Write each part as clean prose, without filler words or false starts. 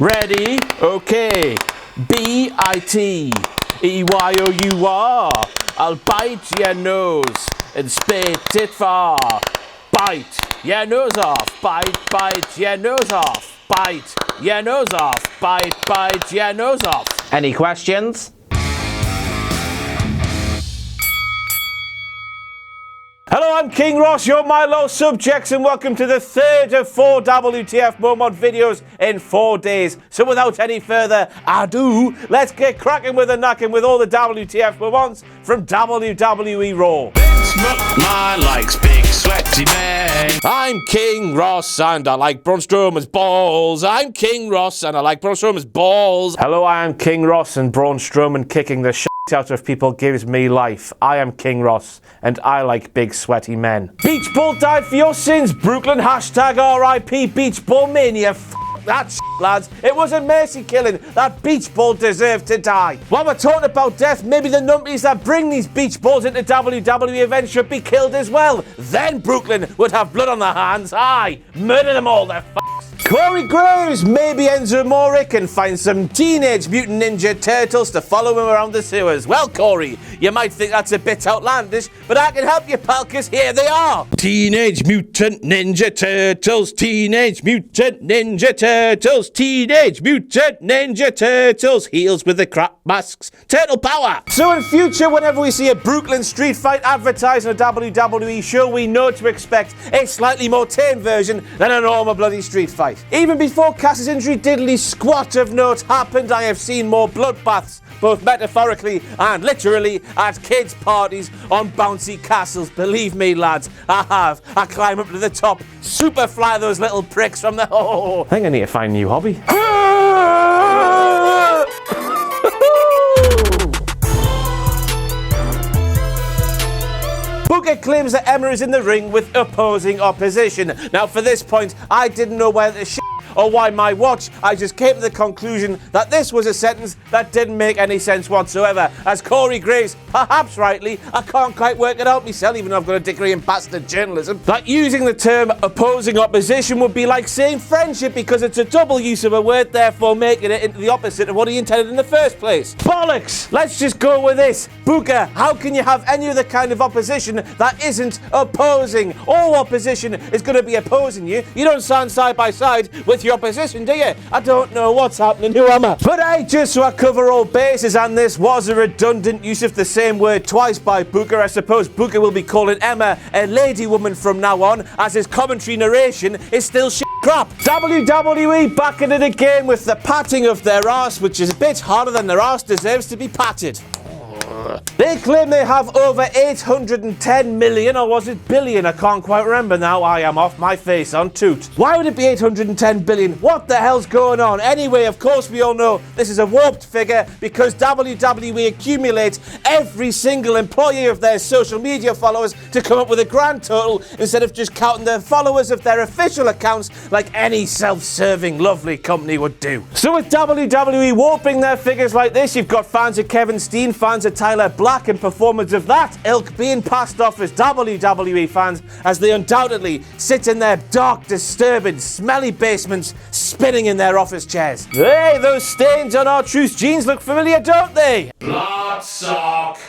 Ready? Okay. B-I-T-E-Y-O-U-R. I'll bite your nose and spit it far. Bite your nose off. Bite your nose off. Bite your nose off. Bite your nose off. Any questions? Hello, I'm King Ross, you're my low subjects, and welcome to the third of 4 WTF Moment videos in 4 days. So without any further ado, let's get cracking with the knacking with all the WTF Moments from WWE Raw. My likes big sweaty men. I'm King Ross and I like Braun Strowman's balls. I'm King Ross and I like Braun Strowman's balls. Hello, I am King Ross and Braun Strowman kicking the shit out of people gives me life. I am King Ross and I like big sweaty men. Beach Ball died for your sins, Brooklyn. Hashtag RIP Beach Ball Mania. That shit, lads. It wasn't mercy killing. That beach ball deserved to die. While we're talking about death, maybe the numpties that bring these beach balls into WWE events should be killed as well. Then Brooklyn would have blood on their hands. Aye, murder them all, they're fucks. Corey Graves, maybe Enzo Amore can find some Teenage Mutant Ninja Turtles to follow him around the sewers. Well, Corey, you might think that's a bit outlandish, but I can help you, pal, 'cause here they are. Teenage Mutant Ninja Turtles, Teenage Mutant Ninja Turtles, Teenage Mutant Ninja Turtles, heels with the crap masks, turtle power. So in future, whenever we see a Brooklyn street fight advertised on a WWE show, we know to expect a slightly more tame version than a normal bloody street fight. Even before Cass's injury, diddly squat of note happened, I have seen more bloodbaths, both metaphorically and literally, at kids' parties on bouncy castles. Believe me, lads, I have. I climb up to the top, super fly those little pricks from the... Oh, I think I need to find a new hobby. Booker claims that Emma is in the ring with opposing opposition. Now, for this point, I didn't know whether to shit or why my watch. I just came to the conclusion that this was a sentence that didn't make any sense whatsoever. As Corey Graves, perhaps rightly, I can't quite work it out myself, even though I've got a degree in bastard journalism, that using the term opposing opposition would be like saying friendship because it's a double use of a word, therefore making it into the opposite of what he intended in the first place. Bollocks! Let's just go with this. Booker, how can you have any other kind of opposition that isn't opposing? All opposition is going to be opposing you. You don't stand side by side with your opposition, do you? I don't know what's happening. Who am I? But hey, just so I cover all bases, and this was a redundant use of the same word twice by Booker, I suppose Booker will be calling Emma a lady woman from now on, as his commentary narration is still shit crap. WWE back at it again with the patting of their arse, which is a bit harder than their arse deserves to be patted. They claim they have over 810 million, or was it billion? I can't quite remember now. I am off my face on toot. Why would it be 810 billion? What the hell's going on? Anyway, of course we all know this is a warped figure because WWE accumulates every single employee of their social media followers to come up with a grand total instead of just counting the followers of their official accounts like any self-serving lovely company would do. So with WWE warping their figures like this, you've got fans of Kevin Steen, fans of Tyler Black, and performers of that ilk being passed off as WWE fans as they undoubtedly sit in their dark, disturbing, smelly basements spinning in their office chairs. Hey, those stains on our Truth jeans look familiar, don't they? Blood sock.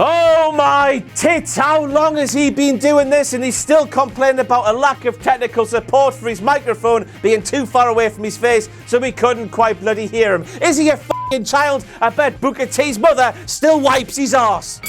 Oh my tits, how long has he been doing this and he's still complaining about a lack of technical support for his microphone being too far away from his face so we couldn't quite bloody hear him? Is he a f***ing child? I bet Booker T's mother still wipes his arse.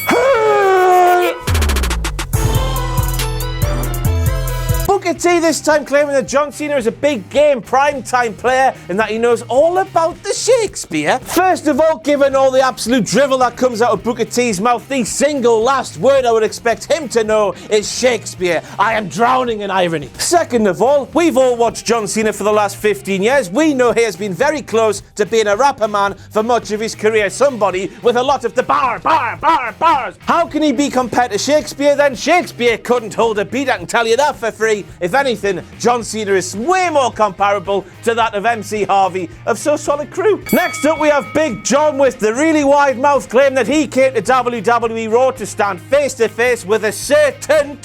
Booker T this time claiming that John Cena is a big game primetime player and that he knows all about the Shakespeare. First of all, given all the absolute drivel that comes out of Booker T's mouth, the single last word I would expect him to know is Shakespeare. I am drowning in irony. Second of all, we've all watched John Cena for the last 15 years. We know he has been very close to being a rapper man for much of his career. Somebody with a lot of the bars. How can he be compared to Shakespeare then? Shakespeare couldn't hold a beat, I can tell you that for free. If anything, John Cena is way more comparable to that of MC Harvey of So Solid Crew. Next up, we have Big John with the really wide mouth claim that he came to WWE Raw to stand face to face with a certain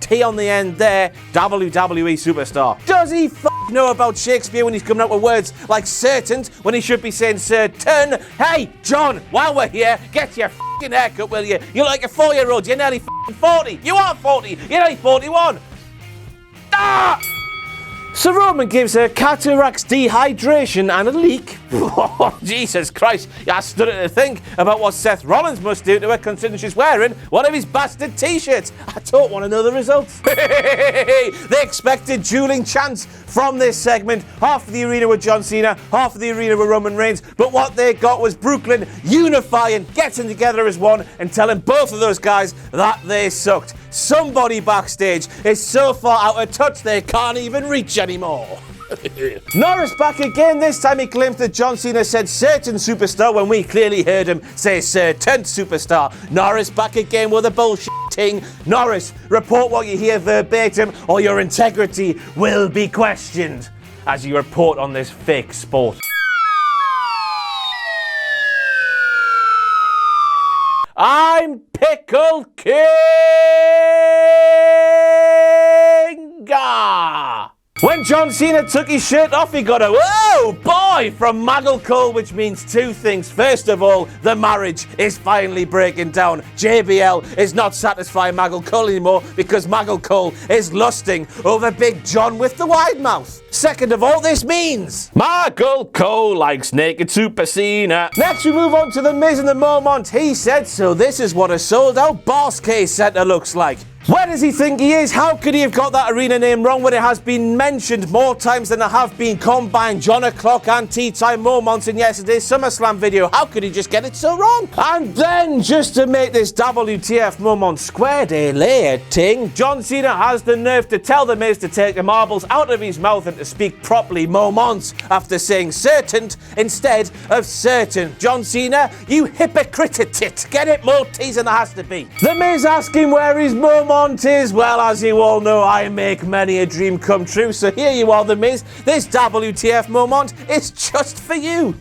T on the end there, WWE superstar. Does he know about Shakespeare when he's coming out with words like certain when he should be saying certain? Hey, John, while we're here, get your haircut, will you? You're like a 4-year-old, you're nearly 40. You are 40, you're nearly 41. Ah! So Roman gives her cataracts, dehydration and a leak. Oh, Jesus Christ. I stood to think about what Seth Rollins must do to her considering she's wearing one of his bastard t-shirts. I don't want to know the results. They expected dueling chants from this segment. Half of the arena with John Cena, half of the arena with Roman Reigns. But what they got was Brooklyn unifying, getting together as one and telling both of those guys that they sucked. Somebody backstage is so far out of touch they can't even reach anymore. Norris back again. This time he claims that John Cena said certain superstar when we clearly heard him say certain superstar. Norris back again with a bullshitting. Norris, report what you hear verbatim or your integrity will be questioned as you report on this fake sport. I'm Pickle King! When John Cena took his shirt off, he got a "whoa, boy" from Maggle Cole, which means two things. First of all, the marriage is finally breaking down. JBL is not satisfying Maggle Cole anymore because Maggle Cole is lusting over Big John with the wide mouth. Second of all, this means Maggle Cole likes naked Super Cena. Next, we move on to The Miz and the Moment. He said so. This is what a sold-out Boss Case Center looks like. Where does he think he is? How could he have got that arena name wrong when it has been mentioned more times than there have been combined John O'Clock and Tea Time moments in yesterday's SummerSlam video? How could he just get it so wrong? And then, just to make this WTF moment squared a layer ting, John Cena has the nerve to tell The Miz to take the marbles out of his mouth and to speak properly moments after saying certain instead of certain. John Cena, you hypocrite tit. Get it more T's than there has to be. The Miz asking where his moment is. Well, as you all know, I make many a dream come true. So here you are, The Miz. This WTF moment is just for you.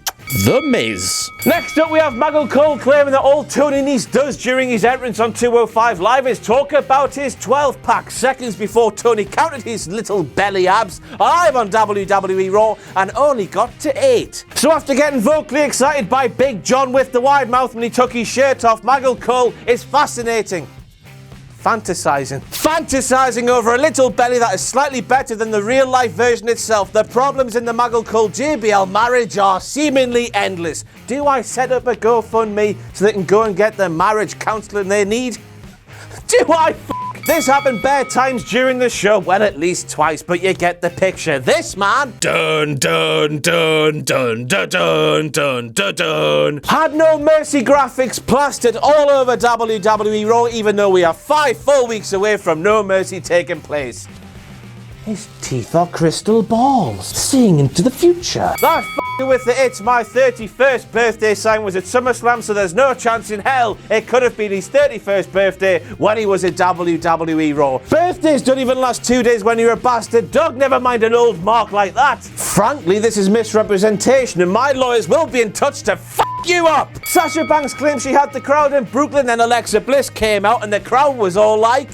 The Miz. Next up, we have Maggle Cole claiming that all Tony Nese does during his entrance on 205 Live is talk about his 12-pack seconds before Tony counted his little belly abs live on WWE Raw and only got to 8. So after getting vocally excited by Big John with the wide mouth when he took his shirt off, Maggle Cole is fascinating. Fantasizing over a little belly that is slightly better than the real life version itself. The problems in the Maggle Cole JBL marriage are seemingly endless. Do I set up a GoFundMe so they can go and get the marriage counseling they need? Do I This happened bare times during the show, well, at least twice, but you get the picture. This man, dun dun dun dun dun dun dun dun dun, had No Mercy graphics plastered all over WWE Raw, even though we are 5 full weeks away from No Mercy taking place. His teeth are crystal balls, seeing into the future. That with the "it's my 31st birthday" sign was at SummerSlam, so there's no chance in hell it could have been his 31st birthday when he was at WWE Raw. Birthdays don't even last 2 days when you're a bastard dog, never mind an old mark like that. Frankly, this is misrepresentation and my lawyers will be in touch to you up. Sasha Banks claims she had the crowd in Brooklyn, then Alexa Bliss came out and the crowd was all like,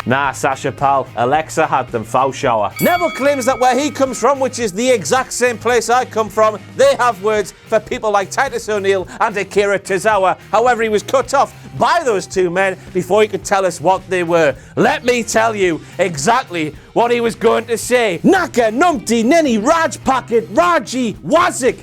nah, Sasha pal, Alexa had them foul shower. Neville claims that where he comes from, which is the exact same place I come from, they have words for people like Titus O'Neil and Akira Tozawa. However, he was cut off by those two men before he could tell us what they were. Let me tell you exactly what he was going to say. Naka, Numpty, Ninny, Raj Packet, Raji, Wazik,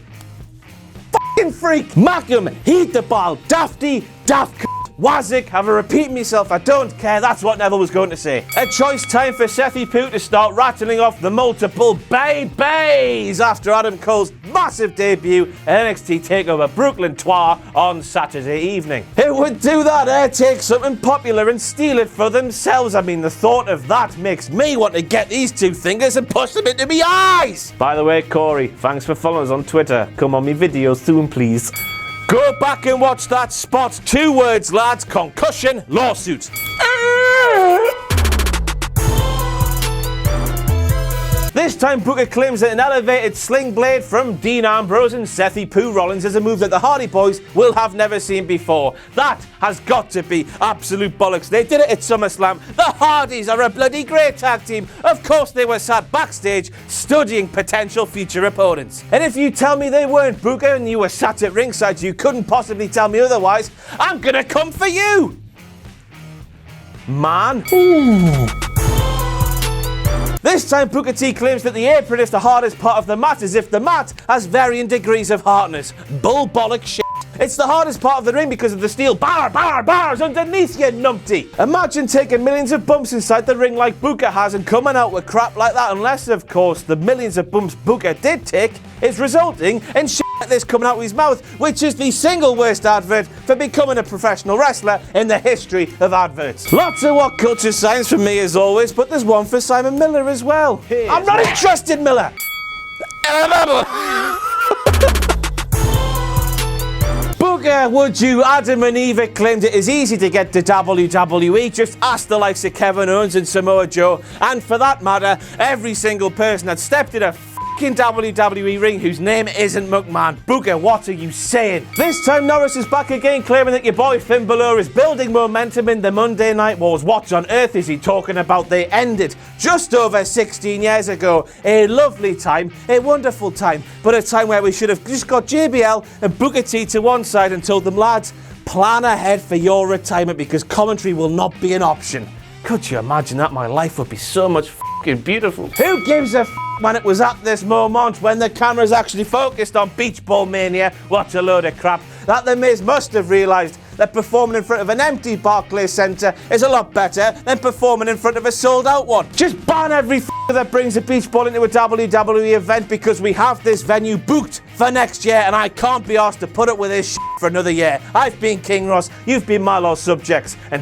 fucking freak, Mackham, Heat the Ball, Dafty, Daft Wazik, have a repeat myself, I don't care, that's what Neville was going to say. A choice time for Sethy Poo to start rattling off the multiple babies after Adam Cole's massive debut at NXT TakeOver Brooklyn Twa on Saturday evening. It would do that, take something popular and steal it for themselves. I mean, the thought of that makes me want to get these two fingers and push them into me eyes. By the way, Corey, thanks for following us on Twitter. Come on me videos soon, please. Go back and watch that spot. 2 words, lads. Concussion lawsuit. This time Booker claims that an elevated sling blade from Dean Ambrose and Seth Rollins is a move that the Hardy Boys will have never seen before. That has got to be absolute bollocks. They did it at SummerSlam. The Hardys are a bloody great tag team. Of course they were sat backstage studying potential future opponents. And if you tell me they weren't, Booker, and you were sat at ringside, you couldn't possibly tell me otherwise. I'm gonna come for you, man. Ooh. This time Booker T claims that the apron is the hardest part of the mat, as if the mat has varying degrees of hardness. Bull bollock shit. It's the hardest part of the ring because of the steel bars underneath you, numpty. Imagine taking millions of bumps inside the ring like Booker has and coming out with crap like that, unless, of course, the millions of bumps Booker did take is resulting in shit like this coming out of his mouth, which is the single worst advert for becoming a professional wrestler in the history of adverts. Lots of what culture signs from me as always, but there's one for Simon Miller as well. I'm not interested, Miller! Booker, would you? Adam and Eve claimed it is easy to get to WWE. Just ask the likes of Kevin Owens and Samoa Joe, and for that matter, every single person that stepped in a fucking WWE ring whose name isn't McMahon. Booker, what are you saying? This time Norris is back again, claiming that your boy Finn Balor is building momentum in the Monday Night Wars. What on earth is he talking about? They ended just over 16 years ago. A lovely time, a wonderful time, but a time where we should have just got JBL and Booker T to one side and told them, lads, plan ahead for your retirement because commentary will not be an option. Could you imagine that? My life would be so much fucking beautiful. Who gives a when it was at this moment, when the camera's actually focused on Beach Ball Mania? What a load of crap. That the Miz must have realised that performing in front of an empty Barclays Centre is a lot better than performing in front of a sold-out one. Just ban every that brings a beach ball into a WWE event because we have this venue booked for next year and I can't be asked to put up with this for another year. I've been King Ross, you've been my lost subjects, and